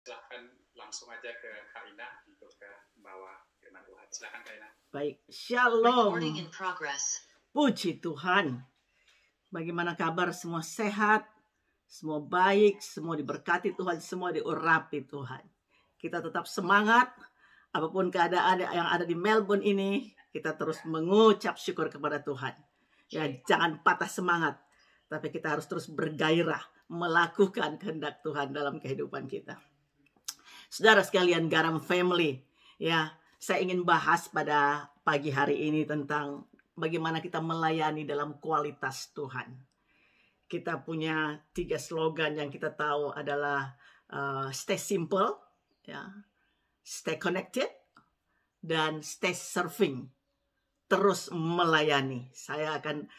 Silahkan langsung aja ke Kak Ina untuk membawa firman Tuhan. Silahkan Kak Ina. Baik, Shalom. Puji Tuhan. Bagaimana kabar? Semua sehat, semua baik, semua diberkati Tuhan, semua diurapi Tuhan. Kita tetap semangat, apapun keadaan yang ada di Melbourne ini, kita terus mengucap syukur kepada Tuhan. Ya, jangan patah semangat, tapi kita harus terus bergairah melakukan kehendak Tuhan dalam kehidupan kita. Saudara sekalian, Garam Family, ya, saya ingin bahas pada pagi hari ini tentang bagaimana kita melayani dalam kualitas Tuhan. Kita punya 3 slogan yang kita tahu adalah stay simple, ya, stay connected, dan stay serving. Terus melayani. Saya akan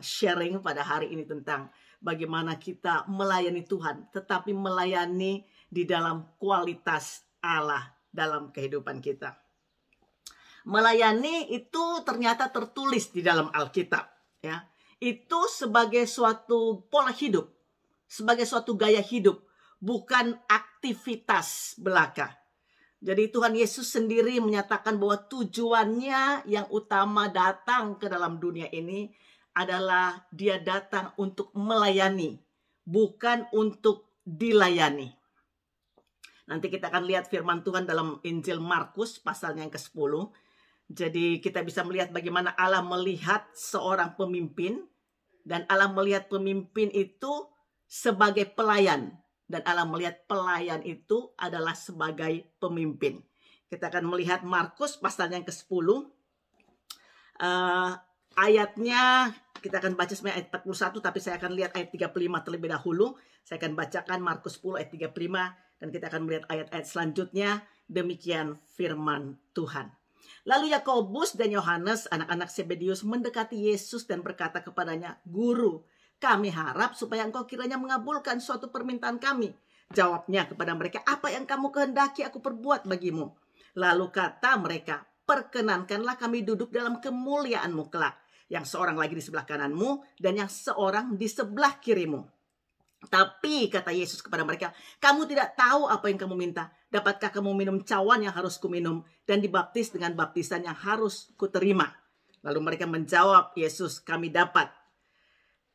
sharing pada hari ini tentang bagaimana kita melayani Tuhan, tetapi melayani di dalam kualitas Allah dalam kehidupan kita. Melayani itu ternyata tertulis di dalam Alkitab, ya. Itu sebagai suatu pola hidup, sebagai suatu gaya hidup, bukan aktivitas belaka. Jadi Tuhan Yesus sendiri menyatakan bahwa tujuannya yang utama datang ke dalam dunia ini adalah dia datang untuk melayani, bukan untuk dilayani. Nanti kita akan lihat firman Tuhan dalam Injil Markus pasalnya yang ke-10. Jadi kita bisa melihat bagaimana Allah melihat seorang pemimpin, dan Allah melihat pemimpin itu sebagai pelayan. Dan Allah melihat pelayan itu adalah sebagai pemimpin. Kita akan melihat Markus pasal yang ke-10. Ayatnya kita akan baca sebenarnya ayat 41, tapi saya akan lihat ayat 35 terlebih dahulu. Saya akan bacakan Markus 10 ayat 35, dan kita akan melihat ayat-ayat selanjutnya. Demikian firman Tuhan. Lalu Yakobus dan Yohanes, anak-anak Zebedeus, mendekati Yesus dan berkata kepadanya, "Guru, kami harap supaya engkau kiranya mengabulkan suatu permintaan kami." Jawabnya kepada mereka, "Apa yang kamu kehendaki aku perbuat bagimu?" Lalu kata mereka, "Perkenankanlah kami duduk dalam kemuliaanmu kelak, yang seorang lagi di sebelah kananmu dan yang seorang di sebelah kirimu." Tapi kata Yesus kepada mereka, "Kamu tidak tahu apa yang kamu minta. Dapatkah kamu minum cawan yang harus kuminum dan dibaptis dengan baptisan yang harus kuterima?" Lalu mereka menjawab Yesus, "Kami dapat."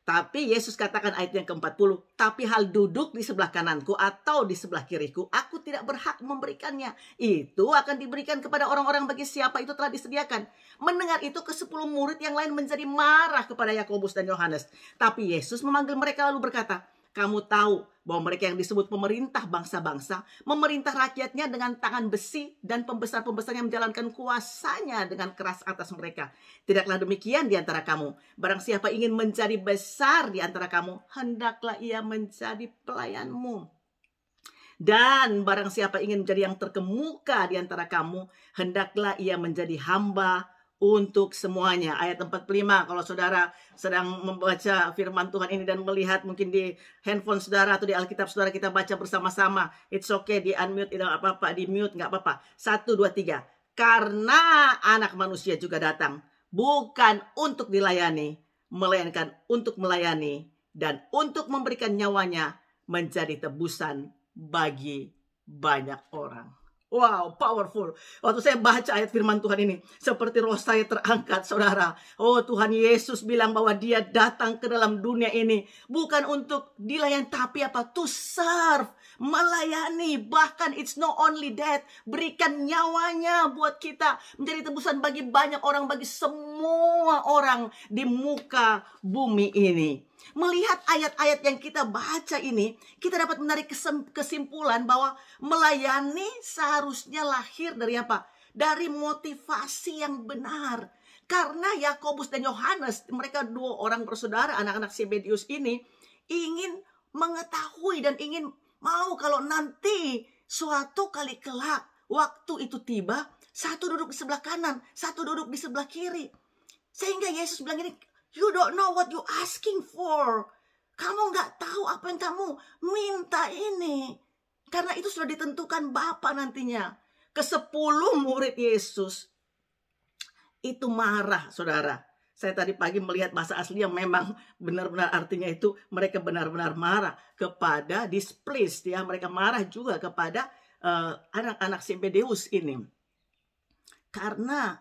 Tapi Yesus katakan ayat yang ke-40, "Tapi hal duduk di sebelah kananku atau di sebelah kiriku, aku tidak berhak memberikannya. Itu akan diberikan kepada orang-orang bagi siapa itu telah disediakan." Mendengar itu, ke-10 murid yang lain menjadi marah kepada Yakobus dan Yohanes. Tapi Yesus memanggil mereka lalu berkata, "Kamu tahu bahwa mereka yang disebut pemerintah bangsa-bangsa memerintah rakyatnya dengan tangan besi, dan pembesar-pembesar yang menjalankan kuasanya dengan keras atas mereka. Tidaklah demikian di antara kamu. Barang siapa ingin menjadi besar di antara kamu, hendaklah ia menjadi pelayanmu. Dan barang siapa ingin menjadi yang terkemuka di antara kamu, hendaklah ia menjadi hamba untuk semuanya." Ayat 45, kalau saudara sedang membaca firman Tuhan ini dan melihat mungkin di handphone saudara atau di Alkitab saudara, kita baca bersama-sama. It's okay, di unmute, tidak apa-apa, di mute nggak apa-apa. 1, 2, 3. "Karena anak manusia juga datang, bukan untuk dilayani, melainkan untuk melayani, dan untuk memberikan nyawanya menjadi tebusan bagi banyak orang." Wow, powerful. Waktu saya baca ayat firman Tuhan ini, seperti roh saya terangkat, saudara. Oh, Tuhan Yesus bilang bahwa dia datang ke dalam dunia ini bukan untuk dilayani, tapi apa? To serve, melayani. Bahkan it's not only that, berikan nyawanya buat kita, menjadi tebusan bagi banyak orang, bagi semua orang di muka bumi ini. Melihat ayat-ayat yang kita baca ini, kita dapat menarik kesimpulan bahwa melayani seharusnya lahir dari apa? Dari motivasi yang benar. Karena Yakobus dan Yohanes, mereka 2 orang bersaudara, anak-anak Zebedeus ini, ingin mengetahui dan ingin mau kalau nanti suatu kali kelak waktu itu tiba, satu duduk di sebelah kanan, satu duduk di sebelah kiri. Sehingga Yesus bilang ini, "You don't know what you asking for." Kamu nggak tahu apa yang kamu minta ini. Karena itu sudah ditentukan Bapa nantinya. Ke-10 murid Yesus itu marah, saudara. Saya tadi pagi melihat bahasa aslinya memang benar-benar artinya itu mereka benar-benar marah kepada displeased ya. Mereka marah juga kepada anak-anak Zebedeus ini. Karena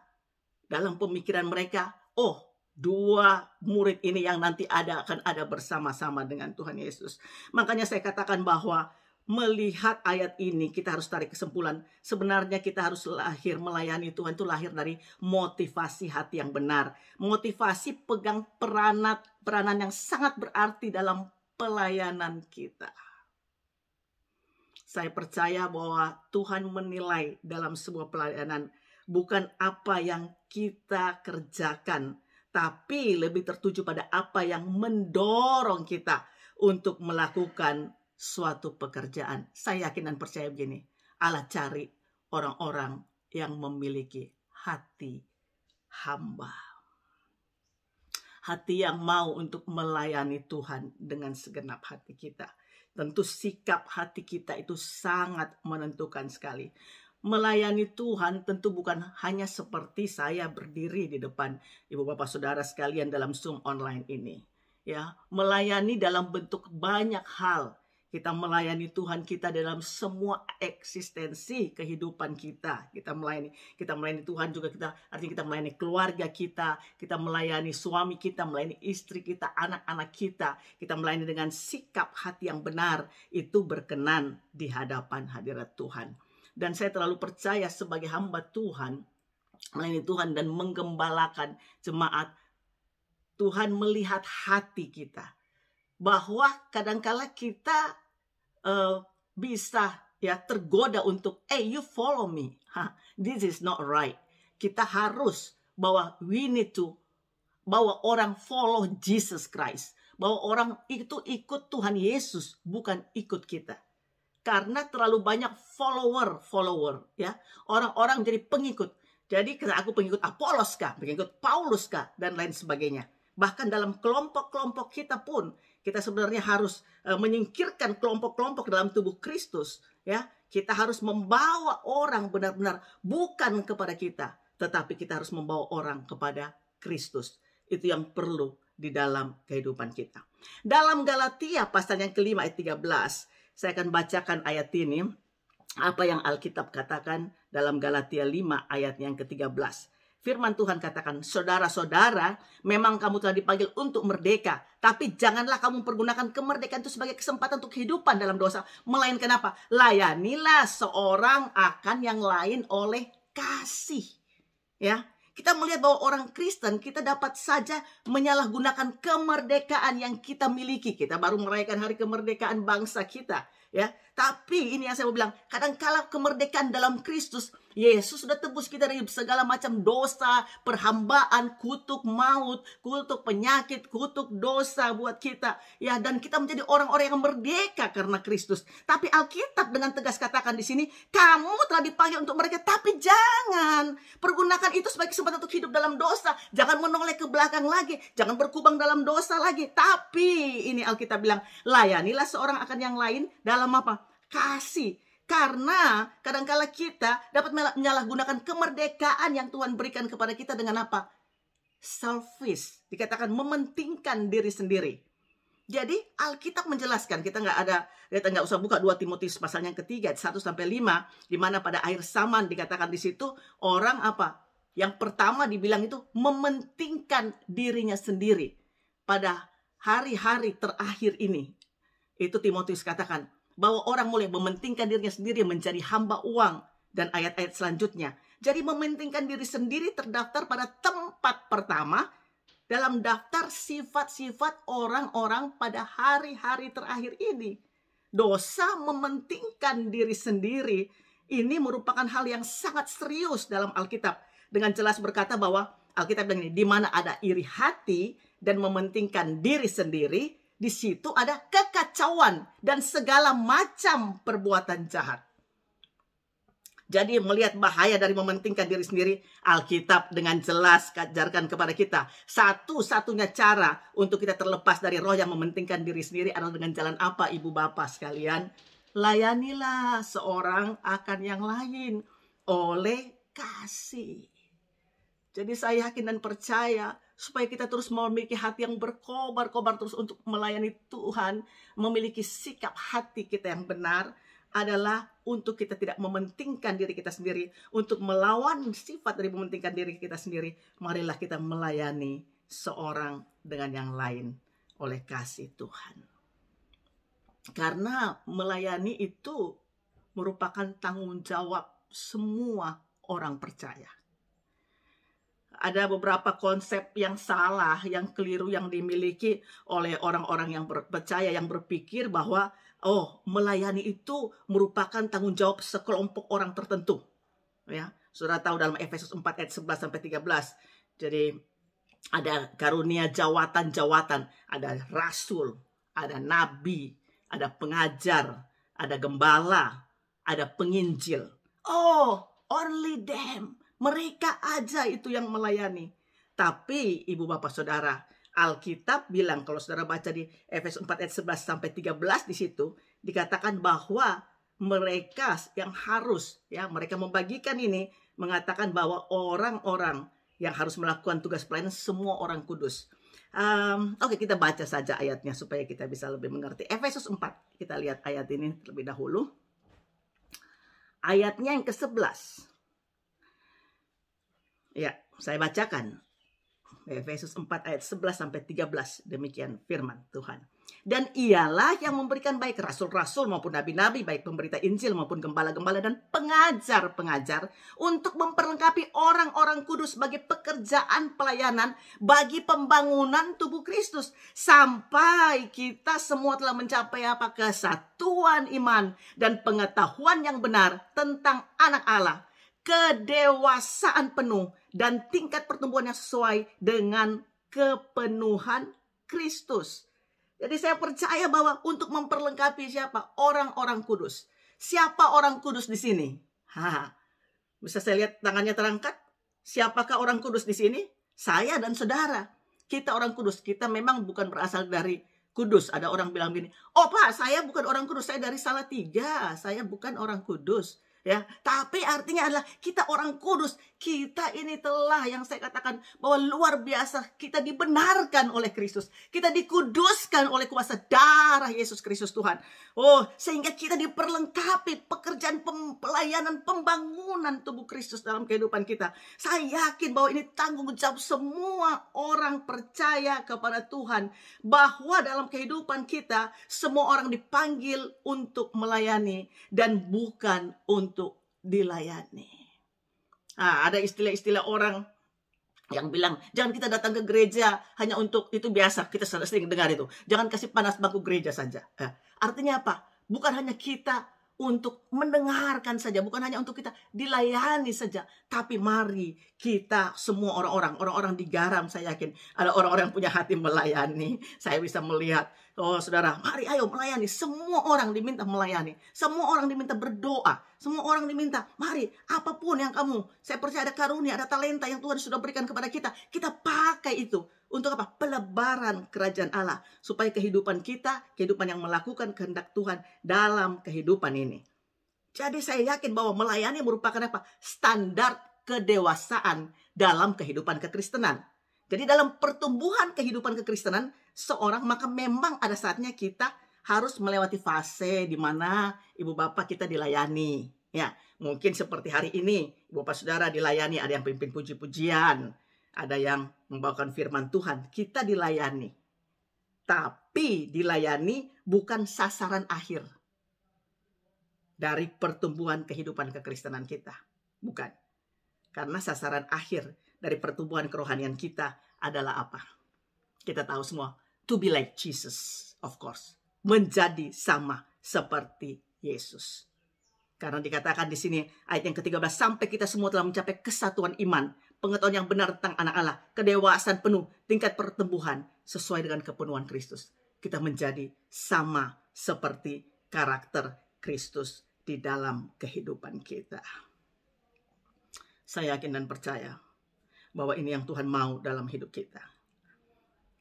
dalam pemikiran mereka, oh, dua murid ini yang nanti akan ada bersama-sama dengan Tuhan Yesus. Makanya saya katakan bahwa melihat ayat ini kita harus tarik kesimpulan. Sebenarnya kita harus lahir melayani Tuhan itu lahir dari motivasi hati yang benar. Motivasi pegang peranan yang sangat berarti dalam pelayanan kita. Saya percaya bahwa Tuhan menilai dalam sebuah pelayanan bukan apa yang kita kerjakan, tapi lebih tertuju pada apa yang mendorong kita untuk melakukan suatu pekerjaan. Saya yakin dan percaya begini, Allah cari orang-orang yang memiliki hati hamba. Hati yang mau untuk melayani Tuhan dengan segenap hati kita. Tentu sikap hati kita itu sangat menentukan sekali. Melayani Tuhan tentu bukan hanya seperti saya berdiri di depan ibu bapak saudara sekalian dalam Zoom online ini. Ya, melayani dalam bentuk banyak hal. Kita melayani Tuhan kita dalam semua eksistensi kehidupan kita. Kita melayani Tuhan juga artinya kita melayani keluarga kita melayani suami kita, melayani istri kita, anak-anak kita. Kita melayani dengan sikap hati yang benar, itu berkenan di hadapan hadirat Tuhan. Dan saya terlalu percaya sebagai hamba Tuhan, melayani Tuhan dan menggembalakan jemaat, Tuhan melihat hati kita. Bahwa kadangkala kita bisa ya tergoda untuk you follow me. This is not right. Kita harus bahwa we need to bahwa orang follow Jesus Christ. Bahwa orang itu ikut Tuhan Yesus, bukan ikut kita. Karena terlalu banyak follower ya. Orang-orang jadi pengikut. Jadi aku pengikut Apolos kah, pengikut Paulus kah, dan lain sebagainya. Bahkan dalam kelompok-kelompok kita pun kita sebenarnya harus menyingkirkan kelompok-kelompok dalam tubuh Kristus. Ya, kita harus membawa orang benar-benar bukan kepada kita, tetapi kita harus membawa orang kepada Kristus. Itu yang perlu di dalam kehidupan kita. Dalam Galatia pasal yang kelima ayat 13, saya akan bacakan ayat ini. Apa yang Alkitab katakan dalam Galatia 5 ayat yang ke-13. Firman Tuhan katakan, saudara-saudara, memang kamu telah dipanggil untuk merdeka. Tapi janganlah kamu pergunakan kemerdekaan itu sebagai kesempatan untuk kehidupan dalam dosa. Melainkan apa? Layanilah seorang akan yang lain oleh kasih. Ya, kita melihat bahwa orang Kristen, kita dapat saja menyalahgunakan kemerdekaan yang kita miliki. Kita baru merayakan hari kemerdekaan bangsa kita. Ya, tapi ini yang saya mau bilang, kadangkala kemerdekaan dalam Kristus, Yesus sudah tebus kita dari segala macam dosa, perhambaan, kutuk maut, kutuk penyakit, kutuk dosa buat kita. Ya, dan kita menjadi orang-orang yang merdeka karena Kristus. Tapi Alkitab dengan tegas katakan di sini, kamu telah dipanggil untuk mereka, tapi jangan pergunakan itu sebagai kesempatan untuk hidup dalam dosa. Jangan menoleh ke belakang lagi, jangan berkubang dalam dosa lagi. Tapi ini Alkitab bilang, layanilah seorang akan yang lain dalam apa? Kasih. Karena kadangkala kita dapat menyalahgunakan kemerdekaan yang Tuhan berikan kepada kita dengan apa? Selfish. Dikatakan mementingkan diri sendiri. Jadi Alkitab menjelaskan, kita nggak usah buka 2 Timotius pasal yang ketiga 1-5, di mana pada akhir zaman dikatakan di situ orang apa? Yang pertama dibilang itu mementingkan dirinya sendiri pada hari-hari terakhir ini. Itu Timotius katakan bahwa orang mulai mementingkan dirinya sendiri menjadi hamba uang, dan ayat-ayat selanjutnya. Jadi mementingkan diri sendiri terdaftar pada tempat pertama dalam daftar sifat-sifat orang-orang pada hari-hari terakhir ini. Dosa mementingkan diri sendiri ini merupakan hal yang sangat serius dalam Alkitab. Dengan jelas berkata bahwa Alkitab bilang ini, di mana ada iri hati dan mementingkan diri sendiri, di situ ada kekacauan dan segala macam perbuatan jahat. Jadi melihat bahaya dari mementingkan diri sendiri, Alkitab dengan jelas ajarkan kepada kita. Satu-satunya cara untuk kita terlepas dari roh yang mementingkan diri sendiri adalah dengan jalan apa, ibu bapak sekalian? Layanilah seorang akan yang lain oleh kasih. Jadi saya yakin dan percaya supaya kita terus memiliki hati yang berkobar-kobar terus untuk melayani Tuhan, memiliki sikap hati kita yang benar, adalah untuk kita tidak mementingkan diri kita sendiri, untuk melawan sifat dari mementingkan diri kita sendiri. Marilah kita melayani seorang dengan yang lain oleh kasih Tuhan. Karena melayani itu merupakan tanggung jawab semua orang percaya. Ada beberapa konsep yang salah, yang keliru, yang dimiliki oleh orang-orang yang percaya, yang berpikir bahwa melayani itu merupakan tanggung jawab sekelompok orang tertentu. Ya, Saudara tahu dalam Efesus 4 ayat 11 sampai 13. Jadi ada karunia jawatan-jawatan, ada rasul, ada nabi, ada pengajar, ada gembala, ada penginjil. Only them. Mereka aja itu yang melayani. Tapi Ibu Bapak Saudara, Alkitab bilang, kalau saudara baca di Efesus 4 ayat 11 sampai 13, di situ dikatakan bahwa mereka yang harus, ya, mereka membagikan ini, mengatakan bahwa orang-orang yang harus melakukan tugas pelayanan semua orang kudus. Oke, kita baca saja ayatnya supaya kita bisa lebih mengerti. Efesus 4, kita lihat ayat ini terlebih dahulu. Ayatnya yang ke-11. Ya, saya bacakan. Efesus 4 ayat 11 sampai 13, demikian firman Tuhan. Dan ialah yang memberikan baik rasul-rasul maupun nabi-nabi, baik pemberita Injil maupun gembala-gembala dan pengajar-pengajar, untuk memperlengkapi orang-orang kudus bagi pekerjaan pelayanan, bagi pembangunan tubuh Kristus, sampai kita semua telah mencapai kesatuan iman dan pengetahuan yang benar tentang anak Allah, kedewasaan penuh dan tingkat pertumbuhan yang sesuai dengan kepenuhan Kristus. Jadi saya percaya bahwa untuk memperlengkapi siapa? Orang-orang kudus. Siapa orang kudus di sini? Bisa saya lihat tangannya terangkat? Siapakah orang kudus di sini? Saya dan saudara. Kita orang kudus. Kita memang bukan berasal dari kudus. Ada orang bilang gini, Pak, saya bukan orang kudus. Saya dari Salatiga. Saya bukan orang kudus. Ya, tapi artinya adalah kita orang kudus. Kita ini telah, yang saya katakan bahwa luar biasa, kita dibenarkan oleh Kristus. Kita dikuduskan oleh kuasa darah Yesus Kristus Tuhan. Sehingga kita diperlengkapi pekerjaan pelayanan pembangunan tubuh Kristus dalam kehidupan kita. Saya yakin bahwa ini tanggung jawab semua orang percaya kepada Tuhan, bahwa dalam kehidupan kita semua orang dipanggil untuk melayani dan bukan untuk dilayani. Ada istilah-istilah orang yang bilang, jangan kita datang ke gereja hanya untuk itu, biasa, kita sering dengar itu. Jangan kasih panas bangku gereja saja. Artinya apa? Bukan hanya kita untuk mendengarkan saja, bukan hanya untuk kita dilayani saja, tapi mari kita semua orang-orang digaram. Saya yakin ada orang-orang yang punya hati melayani. Saya bisa melihat, saudara, mari ayo melayani. Semua orang diminta melayani, semua orang diminta berdoa, semua orang diminta, mari apapun yang kamu, saya percaya ada karunia, ada talenta yang Tuhan sudah berikan kepada kita, kita pakai itu untuk apa? Pelebaran kerajaan Allah, supaya kehidupan kita, kehidupan yang melakukan kehendak Tuhan dalam kehidupan ini. Jadi saya yakin bahwa melayani merupakan apa? Standar kedewasaan dalam kehidupan kekristenan. Jadi dalam pertumbuhan kehidupan kekristenan seorang, maka memang ada saatnya kita harus melewati fase di mana ibu bapak kita dilayani. Ya, mungkin seperti hari ini, ibu bapak saudara dilayani, ada yang pimpin puji-pujian, ada yang membawakan firman Tuhan, kita dilayani. Tapi dilayani bukan sasaran akhir dari pertumbuhan kehidupan kekristenan kita. Bukan. Karena sasaran akhir dari pertumbuhan kerohanian kita adalah apa? Kita tahu semua. To be like Jesus, of course. Menjadi sama seperti Yesus. Karena dikatakan di sini ayat yang ke-13, sampai kita semua telah mencapai kesatuan iman, pengetahuan yang benar tentang anak Allah, kedewasaan penuh, tingkat pertumbuhan sesuai dengan kepenuhan Kristus. Kita menjadi sama seperti karakter Kristus di dalam kehidupan kita. Saya yakin dan percaya bahwa ini yang Tuhan mau dalam hidup kita.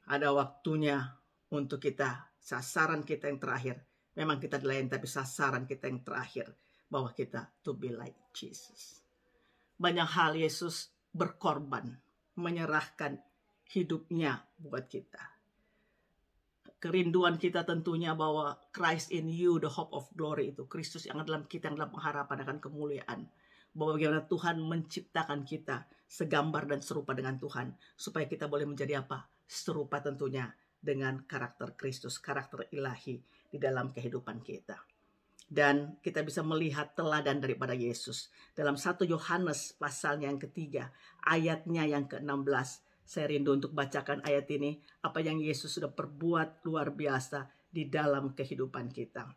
Ada waktunya untuk kita, sasaran kita yang terakhir. Memang kita dilayani, tapi sasaran kita yang terakhir, bahwa kita to be like Jesus. Banyak hal Yesus berkorban, menyerahkan hidupnya buat kita. Kerinduan kita tentunya bahwa Christ in you, the hope of glory, itu Kristus yang dalam kita, yang dalam pengharapan akan kemuliaan. Bahwa bagaimana Tuhan menciptakan kita segambar dan serupa dengan Tuhan, supaya kita boleh menjadi apa? Serupa tentunya dengan karakter Kristus, karakter ilahi di dalam kehidupan kita. Dan kita bisa melihat teladan daripada Yesus dalam 1 Yohanes pasalnya yang ketiga, ayatnya yang ke-16. Saya rindu untuk bacakan ayat ini, apa yang Yesus sudah perbuat luar biasa di dalam kehidupan kita.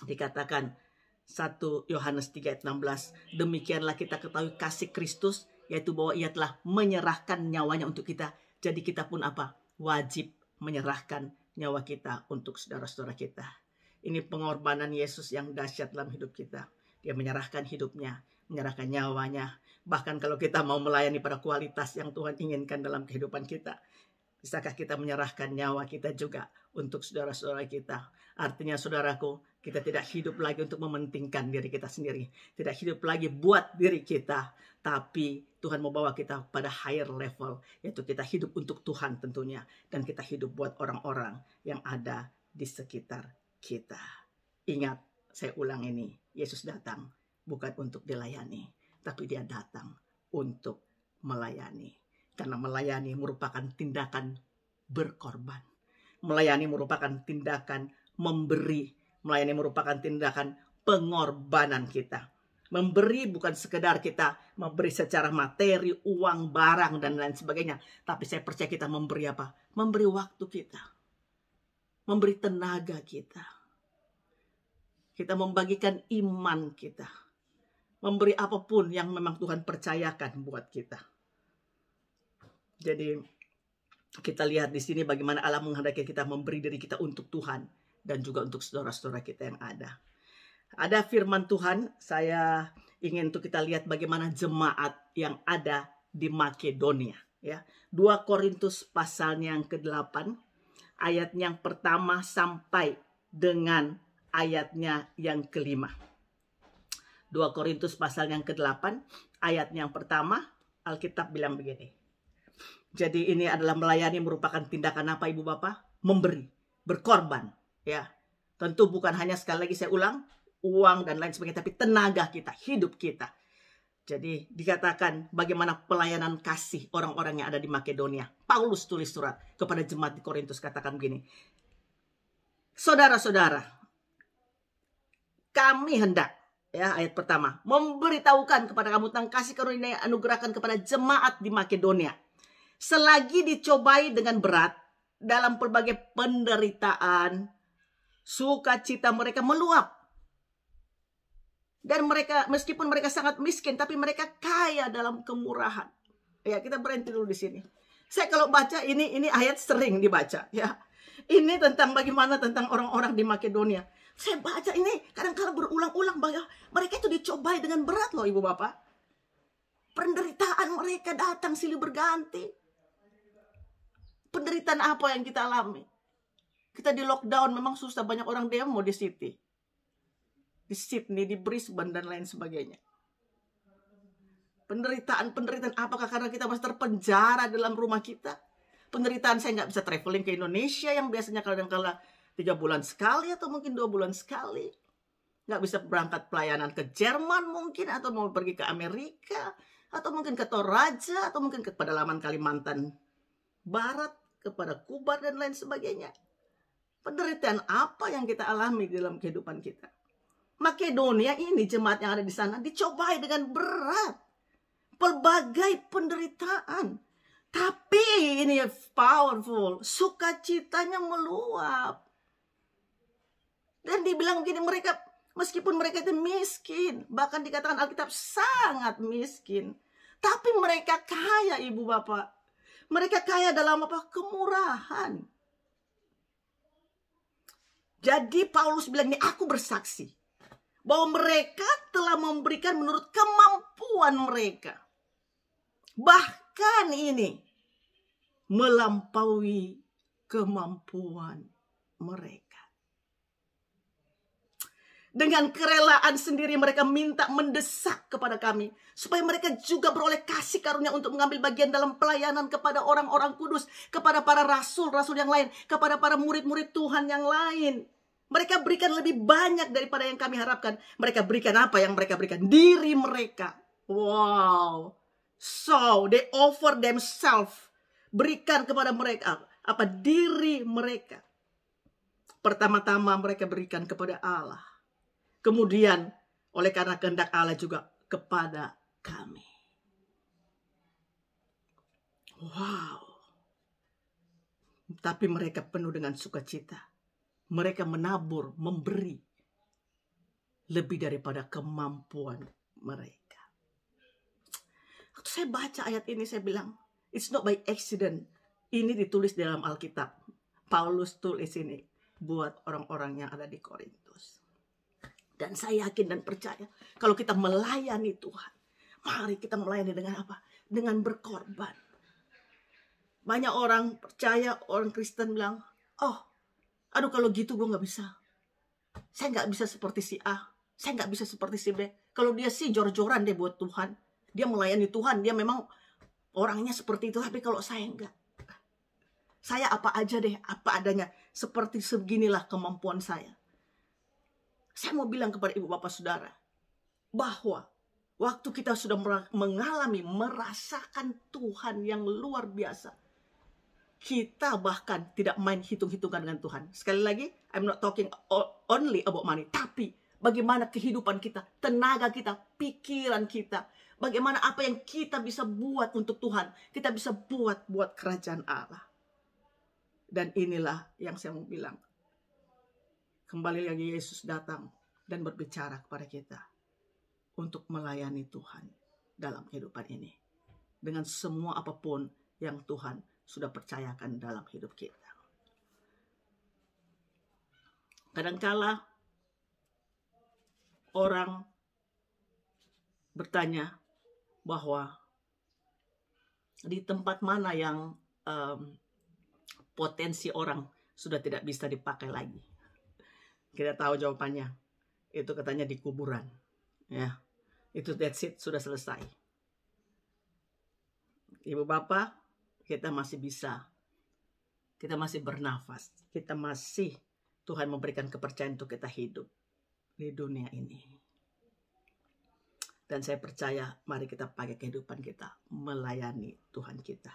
Dikatakan 1 Yohanes 3 ayat 16, demikianlah kita ketahui kasih Kristus, yaitu bahwa ia telah menyerahkan nyawanya untuk kita. Jadi kita pun apa? Wajib menyerahkan nyawa kita untuk saudara-saudara kita. Ini pengorbanan Yesus yang dahsyat dalam hidup kita. Dia menyerahkan hidupnya, menyerahkan nyawanya. Bahkan kalau kita mau melayani pada kualitas yang Tuhan inginkan dalam kehidupan kita, bisakah kita menyerahkan nyawa kita juga untuk saudara-saudara kita? Artinya saudaraku, kita tidak hidup lagi untuk mementingkan diri kita sendiri. Tidak hidup lagi buat diri kita. Tapi Tuhan mau bawa kita pada higher level. Yaitu kita hidup untuk Tuhan tentunya. Dan kita hidup buat orang-orang yang ada di sekitar kita. Ingat, saya ulang ini. Yesus datang bukan untuk dilayani. Tapi dia datang untuk melayani. Karena melayani merupakan tindakan berkorban. Melayani merupakan tindakan memberi. Melayani merupakan tindakan pengorbanan kita. Memberi bukan sekedar kita memberi secara materi, uang, barang, dan lain sebagainya. Tapi saya percaya kita memberi apa? Memberi waktu kita. Memberi tenaga kita. Kita membagikan iman kita. Memberi apapun yang memang Tuhan percayakan buat kita. Jadi kita lihat di sini bagaimana Allah menghendaki kita memberi diri kita untuk Tuhan dan juga untuk saudara-saudara kita yang ada. Ada firman Tuhan, saya ingin untuk kita lihat bagaimana jemaat yang ada di Makedonia. Ya, 2 Korintus pasalnya yang ke-8, ayat yang pertama sampai dengan ayatnya yang ke-5. 2 Korintus pasal yang ke-8, ayat yang pertama, Alkitab bilang begini. Jadi ini adalah melayani merupakan tindakan apa Ibu Bapak? Memberi, berkorban. Ya, tentu bukan hanya, sekali lagi saya ulang, uang dan lain sebagainya, tapi tenaga kita, hidup kita. Jadi dikatakan bagaimana pelayanan kasih orang-orang yang ada di Makedonia. Paulus tulis surat kepada jemaat di Korintus, katakan begini. Saudara-saudara, kami hendak, ya ayat pertama, memberitahukan kepada kamu tentang kasih karunia yang anugerahkan kepada jemaat di Makedonia. Selagi dicobai dengan berat dalam berbagai penderitaan, sukacita mereka meluap. Dan mereka, meskipun mereka sangat miskin, tapi mereka kaya dalam kemurahan. Ya, kita berhenti dulu di sini. Saya kalau baca ini ayat sering dibaca. Ya, ini tentang bagaimana tentang orang-orang di Makedonia. Saya baca ini kadang-kadang berulang-ulang bahwa mereka itu dicobai dengan berat loh Ibu Bapak. Penderitaan mereka datang silih berganti. Penderitaan apa yang kita alami? Kita di lockdown memang susah, banyak orang demo di city. Di Sydney, di Brisbane, dan lain sebagainya. Penderitaan apakah karena kita masih terpenjara dalam rumah kita? Penderitaan saya nggak bisa traveling ke Indonesia yang biasanya kadang-kala 3 bulan sekali atau mungkin 2 bulan sekali. Nggak bisa berangkat pelayanan ke Jerman mungkin, atau mau pergi ke Amerika, atau mungkin ke Toraja, atau mungkin ke pedalaman Kalimantan Barat, kepada Kubar dan lain sebagainya. Penderitaan apa yang kita alami dalam kehidupan kita? Makedonia ini, jemaat yang ada di sana, dicobai dengan berat. Pelbagai penderitaan. Tapi ini powerful. Sukacitanya meluap. Dan dibilang begini, mereka, meskipun mereka itu miskin, bahkan dikatakan Alkitab sangat miskin, tapi mereka kaya Ibu Bapak. Mereka kaya dalam apa? Kemurahan. Jadi Paulus bilang ini, aku bersaksi bahwa mereka telah memberikan menurut kemampuan mereka. Bahkan ini melampaui kemampuan mereka. Dengan kerelaan sendiri mereka minta mendesak kepada kami. Supaya mereka juga beroleh kasih karunia untuk mengambil bagian dalam pelayanan kepada orang-orang kudus. Kepada para rasul-rasul yang lain. Kepada para murid-murid Tuhan yang lain. Mereka berikan lebih banyak daripada yang kami harapkan. Mereka berikan apa yang mereka berikan? Diri mereka. Wow. So, they offer themselves. Berikan kepada mereka. Apa? Diri mereka. Pertama-tama mereka berikan kepada Allah. Kemudian, oleh karena kehendak Allah juga kepada kami. Wow. Tapi mereka penuh dengan sukacita. Mereka menabur, memberi. Lebih daripada kemampuan mereka. Waktu saya baca ayat ini, saya bilang, it's not by accident. Ini ditulis dalam Alkitab. Paulus tulis ini buat orang-orang yang ada di Korintus. Dan saya yakin dan percaya kalau kita melayani Tuhan, mari kita melayani dengan apa? Dengan berkorban. Banyak orang percaya, orang Kristen bilang, aduh kalau gitu gue gak bisa. Saya gak bisa seperti si A. Saya gak bisa seperti si B. Kalau dia sih jor-joran deh buat Tuhan. Dia melayani Tuhan. Dia memang orangnya seperti itu. Tapi kalau saya enggak. Saya apa aja deh. Apa adanya. Seperti seginilah kemampuan saya. Saya mau bilang kepada ibu bapak saudara. Bahwa waktu kita sudah mengalami, merasakan Tuhan yang luar biasa. Kita bahkan tidak main hitung-hitungan dengan Tuhan. Sekali lagi, I'm not talking only about money. Tapi bagaimana kehidupan kita, tenaga kita, pikiran kita. Bagaimana apa yang kita bisa buat untuk Tuhan. Kita bisa buat kerajaan Allah. Dan inilah yang saya mau bilang. Kembali lagi Yesus datang dan berbicara kepada kita. Untuk melayani Tuhan dalam kehidupan ini. Dengan semua apapun yang Tuhan sudah percayakan dalam hidup kita. Kadangkala orang bertanya bahwa di tempat mana yang potensi orang sudah tidak bisa dipakai lagi. Kita tahu jawabannya. Itu katanya di kuburan. Ya, itu that's it, sudah selesai. Ibu bapak, kita masih bisa. Kita masih bernafas. Kita masih, Tuhan memberikan kepercayaan untuk kita hidup di dunia ini. Dan saya percaya, mari kita pakai kehidupan kita melayani Tuhan kita.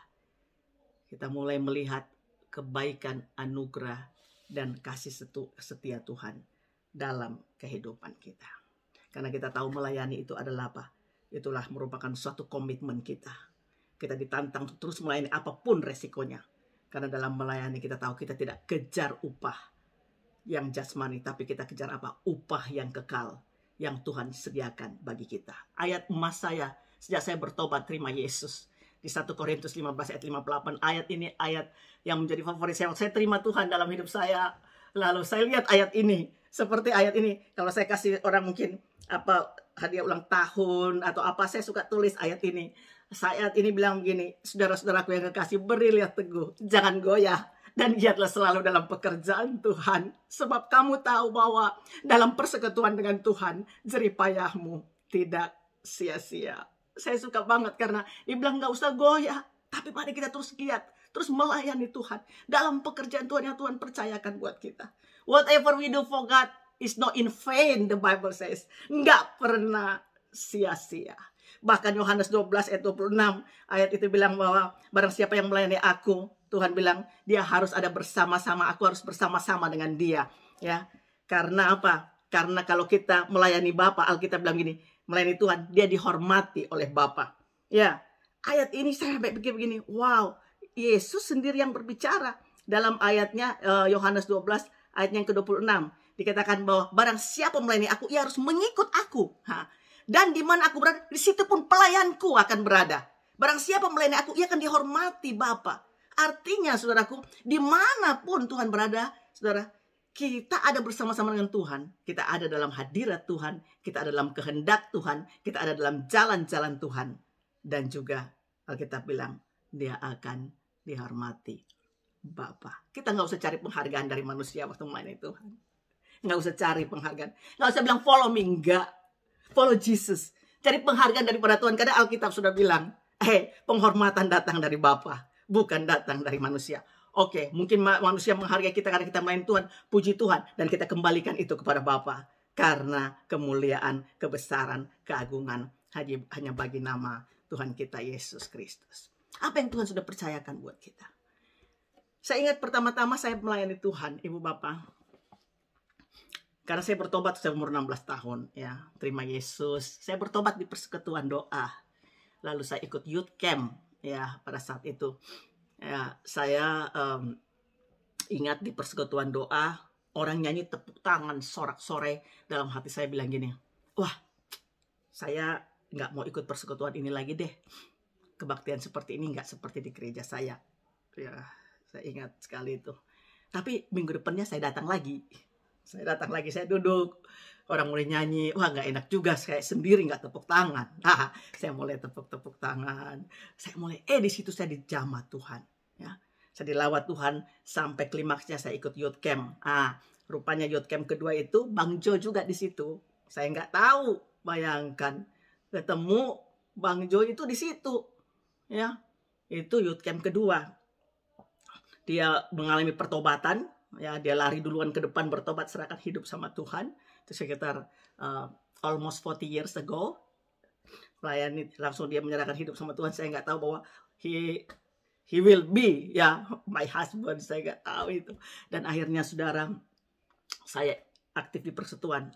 Kita mulai melihat kebaikan, anugerah, dan kasih setia Tuhan dalam kehidupan kita. Karena kita tahu melayani itu adalah apa? Itulah merupakan suatu komitmen kita. Kita ditantang untuk terus melayani apapun resikonya. Karena dalam melayani kita tahu kita tidak kejar upah yang jasmani. Tapi kita kejar apa? Upah yang kekal. Yang Tuhan sediakan bagi kita. Ayat emas saya sejak saya bertobat terima Yesus. Di 1 Korintus 15 ayat 58. Ayat ini ayat yang menjadi favorit saya. Saya terima Tuhan dalam hidup saya. Lalu saya lihat ayat ini. Seperti ayat ini. Kalau saya kasih orang mungkin hadiah ulang tahun atau apa, saya suka tulis ayat ini. Ayat ini bilang begini, saudara-saudaraku yang kekasih, berilah teguh, jangan goyah, dan giatlah selalu dalam pekerjaan Tuhan. Sebab kamu tahu bahwa dalam persekutuan dengan Tuhan, jerih payahmu tidak sia-sia. Saya suka banget karena dia bilang gak usah goyah, tapi mari kita terus giat, terus melayani Tuhan. Dalam pekerjaan Tuhan yang Tuhan percayakan buat kita. Whatever we do for God is not in vain, the Bible says. Nggak pernah sia-sia. Bahkan Yohanes 12 ayat 26 ayat itu bilang bahwa barang siapa yang melayani aku, Tuhan bilang dia harus ada bersama-sama, aku harus bersama-sama dengan dia. Ya, karena apa? Karena kalau kita melayani Bapa, Alkitab bilang gini, melayani Tuhan, dia dihormati oleh Bapa. Ya, ayat ini saya pikir begini, wow, Yesus sendiri yang berbicara dalam ayatnya Yohanes 12 ayat yang ke-26 dikatakan bahwa barang siapa melayani aku, ia harus mengikut aku. Dan di mana aku berada, di situ pun pelayanku akan berada. Barang siapa melayani aku, ia akan dihormati Bapa. Artinya, saudaraku, dimanapun Tuhan berada, saudara, kita ada bersama-sama dengan Tuhan. Kita ada dalam hadirat Tuhan. Kita ada dalam kehendak Tuhan. Kita ada dalam jalan-jalan Tuhan. Dan juga Alkitab bilang, dia akan dihormati Bapa. Kita nggak usah cari penghargaan dari manusia waktu melayani Tuhan. Nggak usah cari penghargaan. Nggak usah bilang follow me, enggak. Follow Jesus. Cari penghargaan daripada Tuhan. Karena Alkitab sudah bilang, penghormatan datang dari Bapa, bukan datang dari manusia. Oke, mungkin manusia menghargai kita karena kita melayani Tuhan. Puji Tuhan. Dan kita kembalikan itu kepada Bapa. Karena kemuliaan, kebesaran, keagungan hanya bagi nama Tuhan kita Yesus Kristus. Apa yang Tuhan sudah percayakan buat kita? Saya ingat pertama-tama saya melayani Tuhan, Ibu Bapak. Karena saya bertobat saya umur 16 tahun, ya, terima Yesus. Saya bertobat di persekutuan doa. Lalu saya ikut youth camp, ya, pada saat itu. Ya, saya ingat di persekutuan doa, orang nyanyi tepuk tangan sorak-sore, dalam hati saya bilang gini, wah, saya nggak mau ikut persekutuan ini lagi deh. Kebaktian seperti ini nggak seperti di gereja saya. Ya, saya ingat sekali itu. Tapi minggu depannya saya datang lagi. Saya duduk. Orang mulai nyanyi. Wah, nggak enak juga. Saya sendiri nggak tepuk tangan. Nah, saya mulai tepuk tangan. Saya mulai, di situ saya dijamah Tuhan. Ya, saya dilawat Tuhan sampai klimaksnya saya ikut youth camp. Rupanya youth camp kedua itu Bang Jo juga di situ. Saya nggak tahu. Bayangkan ketemu Bang Jo itu di situ. Ya, itu youth camp kedua. Dia mengalami pertobatan. Ya, dia lari duluan ke depan bertobat, serahkan hidup sama Tuhan. Itu sekitar almost 40 years ago. Layani langsung dia menyerahkan hidup sama Tuhan. Saya nggak tahu bahwa he will be my husband. Saya nggak tahu itu. Dan akhirnya saudara, saya aktif di persekutuan.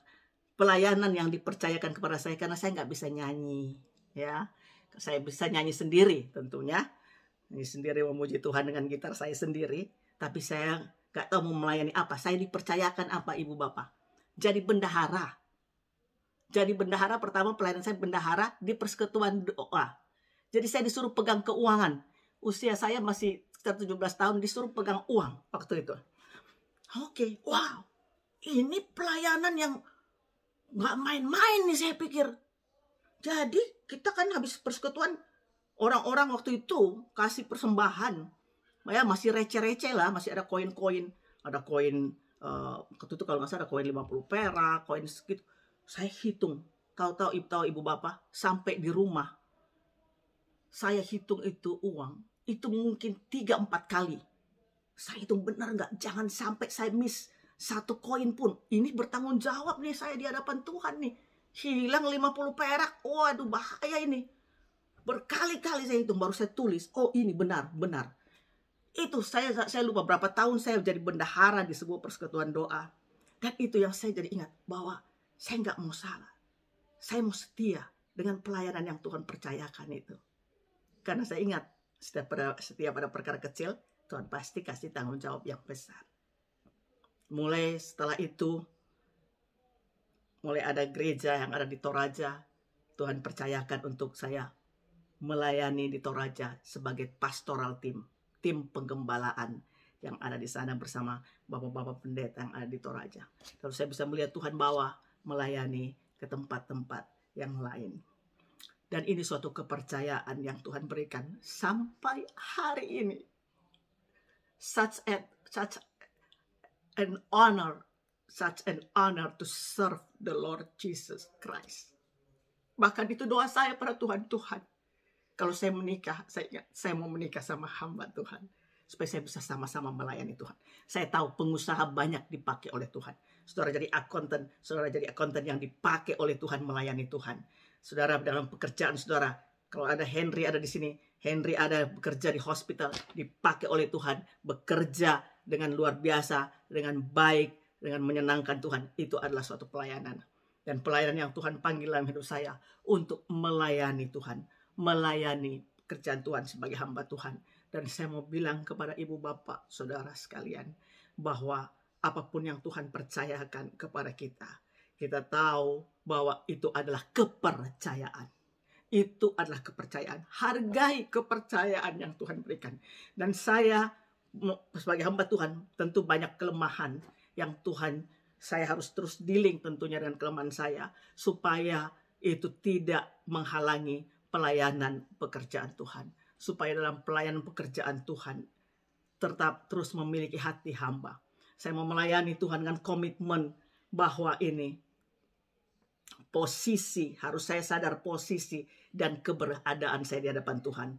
Pelayanan yang dipercayakan kepada saya karena saya nggak bisa nyanyi. Ya, saya bisa nyanyi sendiri tentunya. Nyanyi sendiri memuji Tuhan dengan gitar saya sendiri. Tapi saya gak tahu mau melayani apa. Saya dipercayakan apa, Ibu Bapak? Jadi bendahara. Jadi bendahara, pertama pelayanan saya bendahara di persekutuan doa. Jadi saya disuruh pegang keuangan. Usia saya masih sekitar 17 tahun, disuruh pegang uang waktu itu. Oke, wow. Ini pelayanan yang gak main-main nih saya pikir. Jadi kita kan habis persekutuan, orang-orang waktu itu kasih persembahan. Ya, masih receh-receh lah, masih ada koin-koin. Ada koin, waktu itu kalau nggak salah ada koin 50 perak, koin segitu. Saya hitung, tahu Ibu Bapak, sampai di rumah. Saya hitung itu uang, itu mungkin 3-4 kali. Saya hitung benar nggak, jangan sampai saya miss satu koin pun. Ini bertanggung jawab nih saya di hadapan Tuhan nih. Hilang 50 perak, waduh bahaya ini. Berkali-kali saya hitung, baru saya tulis, oh ini benar. Itu saya lupa berapa tahun saya jadi bendahara di sebuah persekutuan doa. Dan itu yang saya jadi ingat, bahwa saya nggak mau salah. Saya mau setia dengan pelayanan yang Tuhan percayakan itu. Karena saya ingat, setiap ada perkara kecil, Tuhan pasti kasih tanggung jawab yang besar. Mulai setelah itu, mulai ada gereja yang ada di Toraja. Tuhan percayakan untuk saya melayani di Toraja sebagai pastoral tim penggembalaan yang ada di sana bersama bapak-bapak pendeta yang ada di Toraja. Lalu saya bisa melihat Tuhan bawa melayani ke tempat-tempat yang lain. Dan ini suatu kepercayaan yang Tuhan berikan sampai hari ini. Such an honor to serve the Lord Jesus Christ. Bahkan itu doa saya pada Tuhan. Kalau saya menikah, saya mau menikah sama hamba Tuhan. Supaya saya bisa sama-sama melayani Tuhan. Saya tahu pengusaha banyak dipakai oleh Tuhan. Saudara jadi akuntan yang dipakai oleh Tuhan melayani Tuhan. Saudara dalam pekerjaan saudara, kalau ada Henry ada di sini, Henry ada bekerja di hospital, dipakai oleh Tuhan, bekerja dengan luar biasa, dengan baik, dengan menyenangkan Tuhan. Itu adalah suatu pelayanan. Dan pelayanan yang Tuhan panggil dalam hidup saya untuk melayani Tuhan. Melayani pekerjaan Tuhan sebagai hamba Tuhan. Dan saya mau bilang kepada ibu bapak saudara sekalian, bahwa apapun yang Tuhan percayakan kepada kita, kita tahu bahwa itu adalah kepercayaan. Itu adalah kepercayaan. Hargai kepercayaan yang Tuhan berikan. Dan saya sebagai hamba Tuhan tentu banyak kelemahan yang saya harus terus dealing tentunya dengan kelemahan saya, supaya itu tidak menghalangi pelayanan pekerjaan Tuhan. Supaya dalam pelayanan pekerjaan Tuhan tetap terus memiliki hati hamba. Saya mau melayani Tuhan dengan komitmen bahwa ini posisi, harus saya sadar posisi dan keberadaan saya di hadapan Tuhan.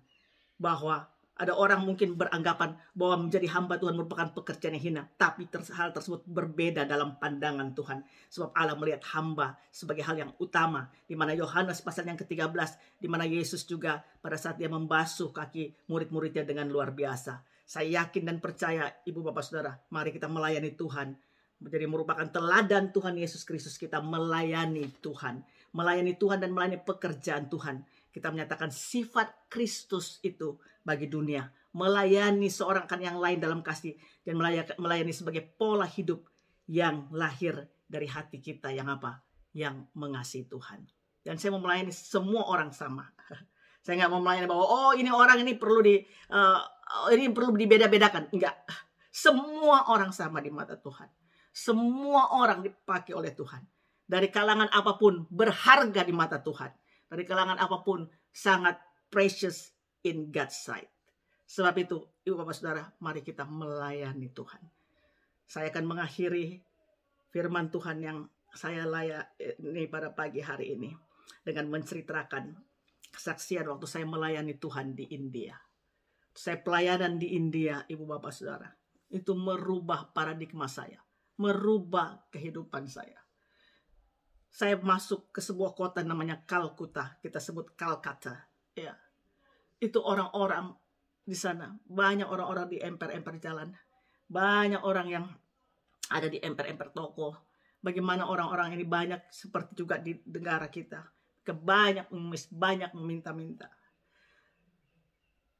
Bahwa ada orang mungkin beranggapan bahwa menjadi hamba Tuhan merupakan pekerjaan yang hina. Tapi hal tersebut berbeda dalam pandangan Tuhan. Sebab Allah melihat hamba sebagai hal yang utama. Di mana Yohanes pasal yang ke-13. Di mana Yesus juga pada saat dia membasuh kaki murid-muridnya dengan luar biasa. Saya yakin dan percaya, Ibu Bapak Saudara, mari kita melayani Tuhan. Menjadi merupakan teladan Tuhan Yesus Kristus, kita melayani Tuhan. Melayani Tuhan dan melayani pekerjaan Tuhan. Kita menyatakan sifat Kristus itu bagi dunia. Melayani seorang kan yang lain dalam kasih. Dan melayani sebagai pola hidup yang lahir dari hati kita yang apa? Yang mengasihi Tuhan. Dan saya mau melayani semua orang sama. Saya nggak mau melayani bahwa ini orang ini perlu dibeda-bedakan. Enggak. Semua orang sama di mata Tuhan. Semua orang dipakai oleh Tuhan. Dari kalangan apapun berharga di mata Tuhan. Dari kalangan apapun sangat precious in God's sight. Sebab itu, Ibu Bapak Saudara, mari kita melayani Tuhan. Saya akan mengakhiri firman Tuhan yang saya layani pada pagi hari ini. Dengan menceritakan kesaksian waktu saya melayani Tuhan di India. Saya pelayanan di India, Ibu Bapak Saudara. Itu merubah paradigma saya. Merubah kehidupan saya. Saya masuk ke sebuah kota namanya Calcutta, kita sebut Calcutta. Ya, itu orang-orang di sana, banyak orang-orang di emper-emper jalan, banyak orang yang ada di emper-emper toko. Bagaimana orang-orang ini banyak seperti juga di negara kita, banyak mengemis, banyak meminta-minta.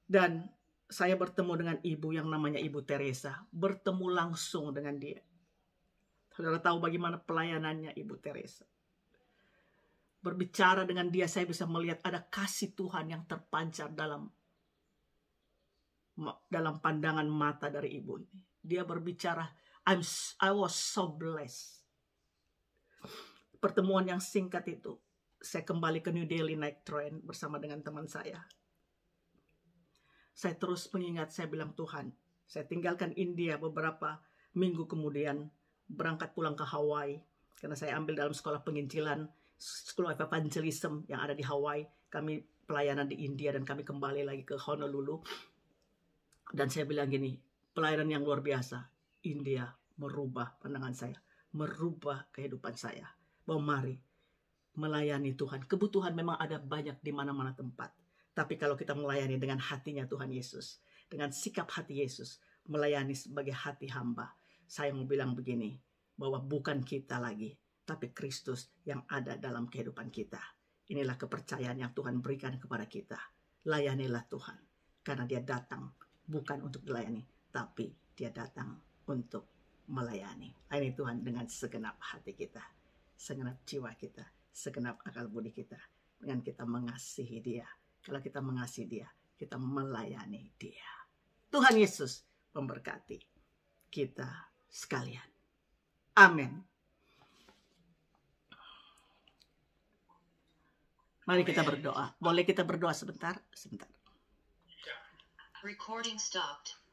Dan saya bertemu dengan ibu yang namanya Ibu Teresa, bertemu langsung dengan dia. Saudara tahu bagaimana pelayanannya Ibu Teresa. Berbicara dengan dia, saya bisa melihat ada kasih Tuhan yang terpancar dalam pandangan mata dari ibu ini. Dia berbicara, I was so blessed. Pertemuan yang singkat itu, saya kembali ke New Delhi naik train bersama dengan teman saya. Saya terus mengingat, saya bilang Tuhan, saya tinggalkan India beberapa minggu kemudian, berangkat pulang ke Hawaii, karena saya ambil dalam sekolah penginjilan, School of Evangelism yang ada di Hawaii. Kami pelayanan di India dan kami kembali lagi ke Honolulu. Dan saya bilang gini, pelayanan yang luar biasa. India merubah pandangan saya, merubah kehidupan saya. Bahwa mari melayani Tuhan. Kebutuhan memang ada banyak di mana-mana tempat. Tapi kalau kita melayani dengan hatinya Tuhan Yesus, dengan sikap hati Yesus, melayani sebagai hati hamba, saya mau bilang begini, bahwa bukan kita lagi, tapi Kristus yang ada dalam kehidupan kita. Inilah kepercayaan yang Tuhan berikan kepada kita. Layanilah Tuhan. Karena dia datang bukan untuk dilayani, tapi dia datang untuk melayani. Layani Tuhan dengan segenap hati kita, segenap jiwa kita, segenap akal budi kita. Dengan kita mengasihi dia. Kalau kita mengasihi dia, kita melayani dia. Tuhan Yesus memberkati kita sekalian. Amin. Mari kita berdoa. Boleh kita berdoa sebentar? Sebentar. Recording stopped.